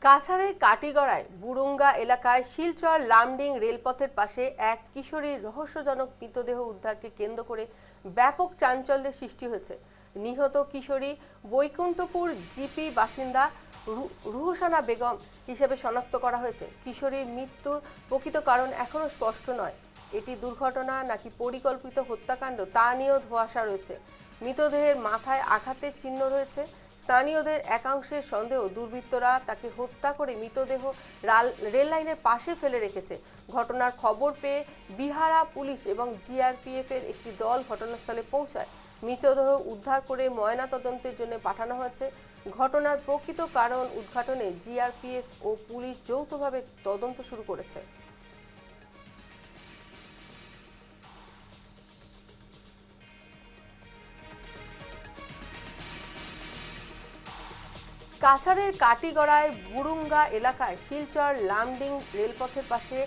কাছাড়ের কাটিগড়ায় বুরুঙ্গা এলাকায় শিলচর লামডিং রেলপথের পাশে এক কিশোরীর রহস্যজনক মৃতদেহ উদ্ধারকে কেন্দ্র করে ব্যাপক চাঞ্চল্যের সৃষ্টি হয়েছে। নিহত কিশোরী বৈকুণ্ঠপুর জিপি বাসিন্দা রুহসানা বেগম হিসেবে শনাক্ত করা হয়েছে। কিশোরীর মৃত্যুর প্রকৃত কারণ এখনও স্পষ্ট নয়। এটি দুর্ঘটনা নাকি পরিকল্পিত হত্যাকাণ্ড তা নিয়েও ধোঁয়াশা রয়েছে। মৃতদেহের মাথায় আঘাতের চিহ্ন রয়েছে। স্থানীয়দের একাংশের সন্দেহ দুর্বৃত্তরা তাকে হত্যা করে মৃতদেহ রেল লাইনের পাশে ফেলে রেখেছে। ঘটনার খবর পেয়ে বিহারা পুলিশ এবং জিআরপিএফ এর একটি দল ঘটনাস্থলে পৌঁছায়। মৃতদেহ উদ্ধার করে ময়নাতদন্তের জন্য পাঠানো হয়েছে। ঘটনার প্রকৃত কারণ উদ্ঘাটনে জিআরপিএফ ও পুলিশ যৌথভাবে তদন্ত শুরু করেছে। কাছাড়ের কাটিগড়ায় বুরুঙ্গা এলাকায় শিলচর লামডিং রেলপথের পাশে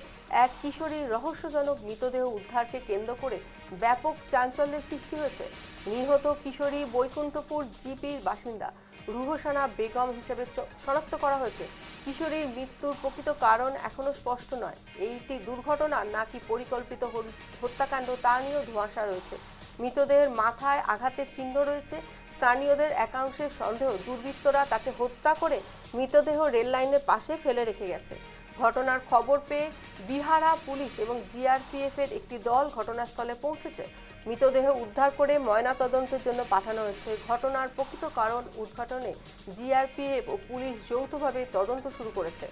এক কিশোরীর রহস্যজনক মৃতদেহ উদ্ধারকে কেন্দ্র করে ব্যাপক চাঞ্চল্যের সৃষ্টি হয়েছে। নিহত কিশোরী বৈকুণ্ঠপুর জিপির বাসিন্দা রুহসানা বেগম হিসেবে শনাক্ত করা হয়েছে। কিশোরীর মৃত্যুর প্রকৃত কারণ এখনও স্পষ্ট নয়। এইটি দুর্ঘটনা নাকি পরিকল্পিত হত্যাকাণ্ড তা নিয়েও ধোঁয়াশা রয়েছে। মৃতদেহের মাথায় আঘাতের চিহ্ন রয়েছে। স্থানীয়দের একাংশের সন্দেহ দুর্বৃত্তরা তাকে হত্যা করে মৃতদেহ রেল লাইনের পাশে ফেলে রেখে গেছে। ঘটনার খবর পেয়ে বিহারা পুলিশ এবং জিআরপিএফ এর একটি দল ঘটনাস্থলে পৌঁছেছে। মৃতদেহ উদ্ধার করে ময়নাতদন্তের জন্য পাঠানো হয়েছে। ঘটনার প্রকৃত কারণ উদ্ঘাটনে জিআরপিএফ ও পুলিশ যৌথভাবে তদন্ত শুরু করেছে।